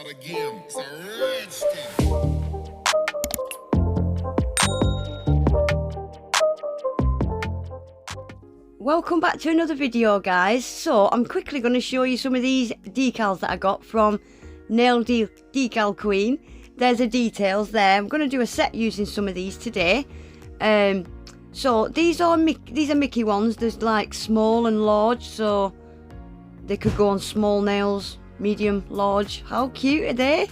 again. It's a rich thing. Welcome back to another video, guys. So I'm quickly going to show you some of these decals that I got from Nail Decal Queen. There's the details there. I'm going to do a set using some of these today. So these are Mickey ones. There's like small and large, so they could go on small nails, medium, large. How cute are they?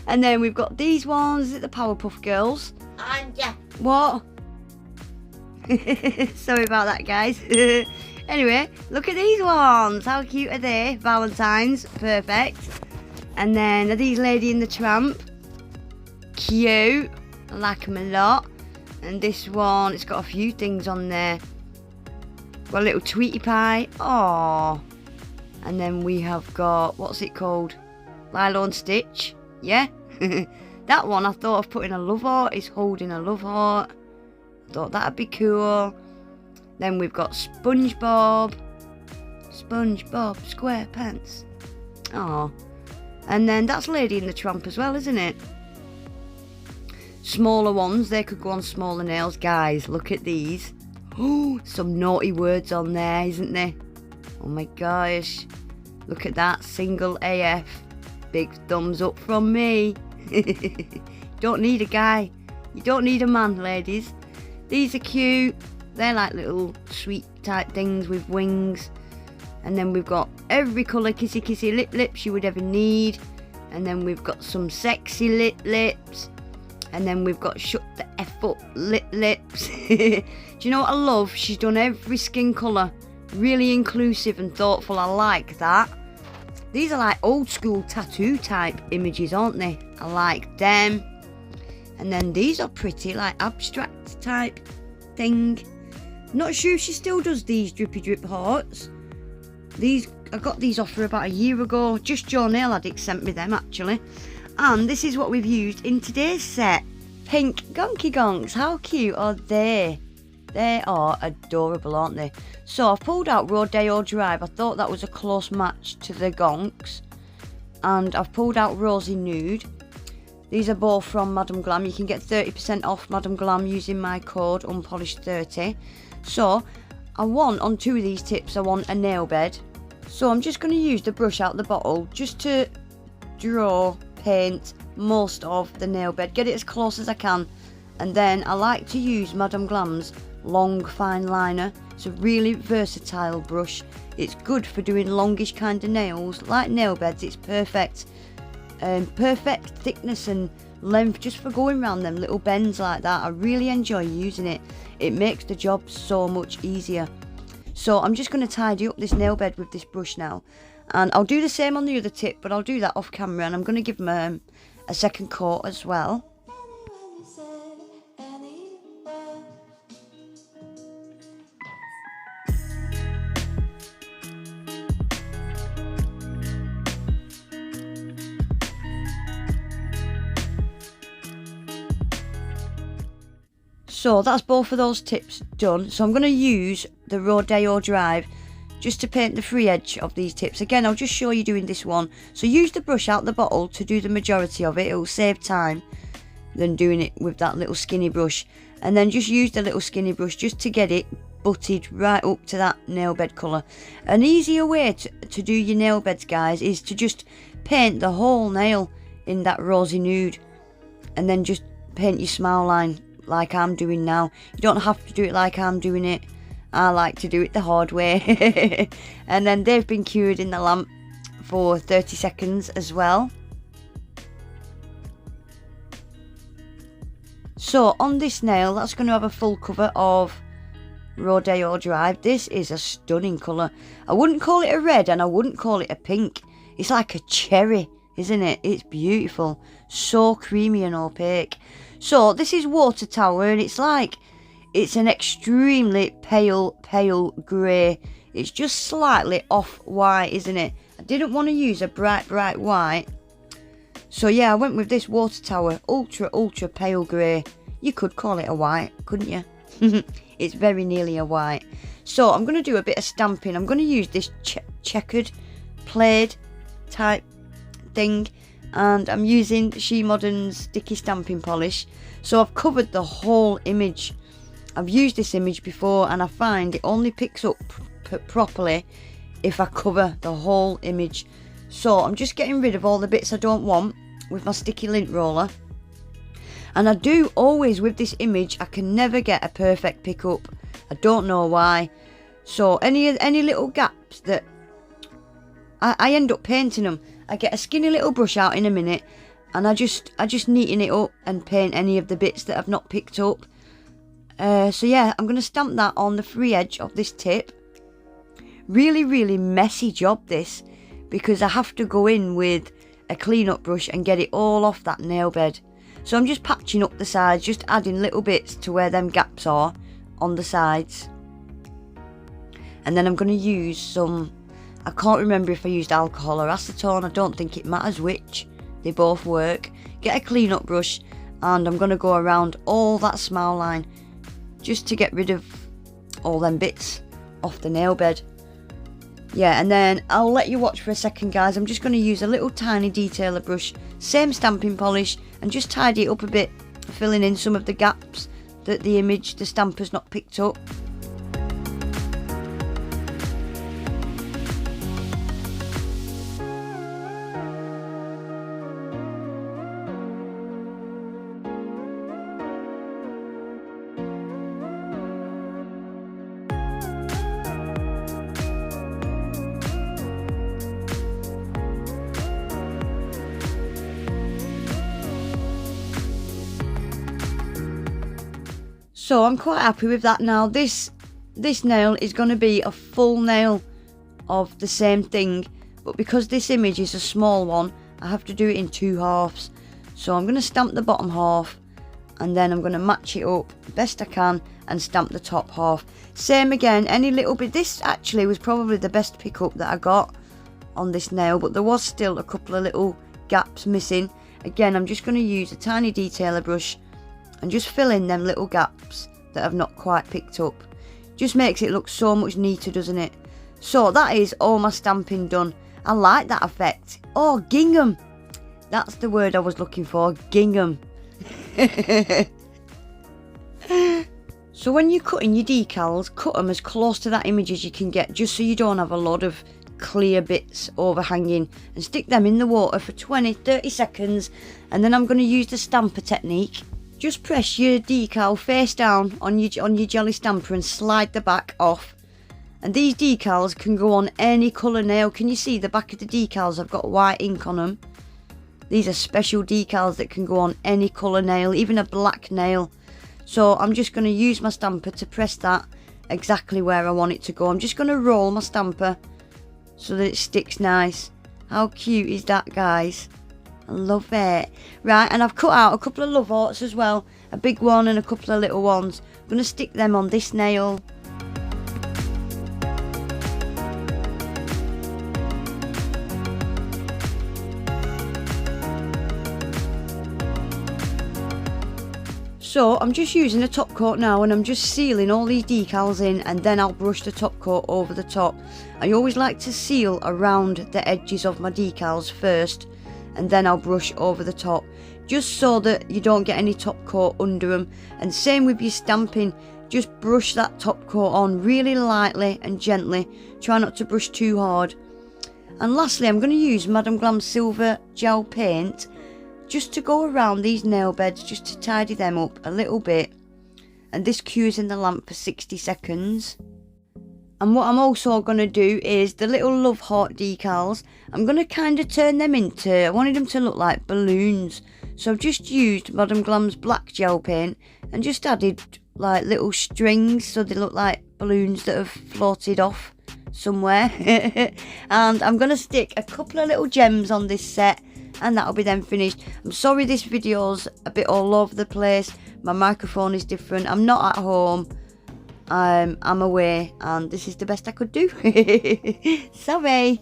And then we've got these ones. Is it the Powerpuff Girls? What? Sorry about that, guys. Anyway, look at these ones. How cute are they? Valentine's. Perfect. And then are these Lady and the Tramp? Cute. I like them a lot. And this one, it's got a few things on there. Got a little Tweety Pie. Aww. And then we have got, what's it called? Lilo and Stitch. Yeah. That one I thought of putting a love heart. It's holding a love heart. Thought that'd be cool. Then we've got SpongeBob SquarePants. Oh, and then that's Lady and the Tramp as well, isn't it? Smaller ones, they could go on smaller nails. Guys, look at these. Oh, some naughty words on there, isn't there? Oh my gosh, look at that. Single AF. Big thumbs up from me. Don't need a guy, you don't need a man, ladies. These are cute. They're like little sweet type things with wings. And then we've got every colour kissy lips you would ever need. And then we've got some sexy lips. And then we've got shut the F up lips. Do you know what I love? She's done every skin colour. Really inclusive and thoughtful. I like that. These are like old school tattoo type images, aren't they? I like them. And then these are pretty, like abstract type thing. Not sure if she still does these drippy drip hearts. These, I got these off her about a year ago. Just Joe Nail Addict sent me them actually. And this is what we've used in today's set. Pink Gonky Gonks. How cute are they? They are adorable, aren't they? So I've pulled out Rodeo Drive. I thought that was a close match to the Gonks. And I've pulled out Rosy Nude. These are both from Madam Glam. You can get 30% off Madam Glam using my code Unpolished30. So I want, on two of these tips, I want a nail bed. So I'm just going to use the brush out the bottle just to paint most of the nail bed. Get it as close as I can. And then I like to use Madam Glam's long fine liner. It's a really versatile brush. It's good for doing longish kind of nails. Like nail beds, it's perfect. Perfect thickness and length just for going around them little bends like that. I really enjoy using it. It makes the job so much easier. So I'm just going to tidy up this nail bed with this brush now, and I'll do the same on the other tip, but I'll do that off camera, and I'm going to give them a second coat as well. So that's both of those tips done. So I'm going to use the Rodeo Drive just to paint the free edge of these tips. Again, I'll just show you doing this one. So use the brush out the bottle to do the majority of it. It will save time than doing it with that little skinny brush. And then just use the little skinny brush just to get it butted right up to that nail bed colour. An easier way to do your nail beds, guys, is to just paint the whole nail in that rosy nude. And then just paint your smile line like I'm doing now. You don't have to do it like I'm doing it. I like to do it the hard way. And then they've been cured in the lamp for 30 seconds as well. So on this nail, that's going to have a full cover of Rodeo Drive. This is a stunning colour. I wouldn't call it a red and I wouldn't call it a pink. It's like a cherry, isn't it? It's beautiful. So creamy and opaque. So this is Water Tower, and it's an extremely pale grey. It's just slightly off white, isn't it? I didn't want to use a bright white. So yeah, I went with this Water Tower, ultra pale grey. You could call it a white, couldn't you? It's very nearly a white. So I'm going to do a bit of stamping. I'm going to use this checkered plaid type thing, and I'm using She Modern's sticky stamping polish. So I've covered the whole image. I've used this image before and I find it only picks up properly if I cover the whole image. So I'm just getting rid of all the bits I don't want with my sticky lint roller. And I do always, with this image, I can never get a perfect pickup. I don't know why. So any little gaps that I end up painting them. I get a skinny little brush out in a minute and I just neaten it up and paint any of the bits that I've not picked up. So yeah, I'm going to stamp that on the free edge of this tip. Really messy job this, because I have to go in with a clean up brush and get it all off that nail bed. So I'm just patching up the sides, just adding little bits to where them gaps are on the sides. And then I'm going to use some, I can't remember if I used alcohol or acetone, I don't think it matters which, they both work. Get a clean up brush and I'm going to go around all that smile line just to get rid of all them bits off the nail bed. Yeah, and then I'll let you watch for a second, guys. I'm just going to use a little tiny detailer brush, same stamping polish, and just tidy it up a bit, filling in some of the gaps that the stamper's not picked up. So I'm quite happy with that now. This nail is going to be a full nail of the same thing, but because this image is a small one, I have to do it in 2 halves. So I'm going to stamp the bottom half and then I'm going to match it up best I can and stamp the top half. Same again, any little bit. This actually was probably the best pickup that I got on this nail, but there was still a couple of little gaps missing. Again, I'm just going to use a tiny detailer brush and just fill in them little gaps that I've not quite picked up. Just makes it look so much neater, doesn't it? So that is all my stamping done. I like that effect. Oh, gingham. That's the word I was looking for, gingham. So when you're cutting your decals, cut them as close to that image as you can get, just so you don't have a lot of clear bits overhanging, and stick them in the water for 20-30 seconds. And then I'm going to use the stamper technique. Just press your decal face down on your jelly stamper and slide the back off. And these decals can go on any colour nail. Can you see the back of the decals? I've got white ink on them. These are special decals that can go on any colour nail, even a black nail. So I'm just going to use my stamper to press that exactly where I want it to go. I'm just going to roll my stamper so that it sticks nice. How cute is that, guys? I love it. Right, and I've cut out a couple of love hearts as well. A big one and a couple of little ones. I'm going to stick them on this nail. So I'm just using a top coat now and I'm just sealing all these decals in, and then I'll brush the top coat over the top. I always like to seal around the edges of my decals first, and then I'll brush over the top, just so that you don't get any top coat under them. And same with your stamping, just brush that top coat on really lightly and gently, try not to brush too hard. And lastly, I'm going to use Madam Glam's silver gel paint just to go around these nail beds, just to tidy them up a little bit. And this cures in the lamp for 60 seconds. And what I'm also going to do is the little love heart decals, I'm going to kind of turn them into, I wanted them to look like balloons. So I've just used Madam Glam's black gel paint and just added like little strings so they look like balloons that have floated off somewhere. And I'm going to stick a couple of little gems on this set, and that'll be then finished. I'm sorry this video's a bit all over the place. My microphone is different. I'm not at home. I'm away, and this is the best I could do. Sorry.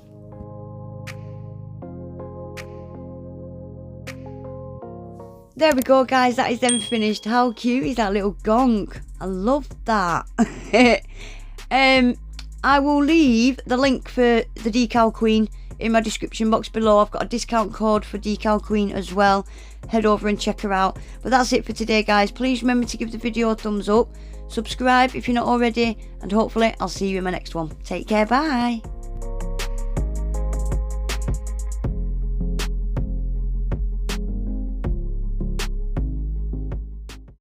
There we go, guys. That is then finished. How cute is that little gonk? I love that. I will leave the link for the Decal Queen in my description box below. I've got a discount code for Decal Queen as well. Head over and check her out. But that's it for today, guys. Please remember to give the video a thumbs up. Subscribe if you're not already. And hopefully I'll see you in my next one. Take care. Bye.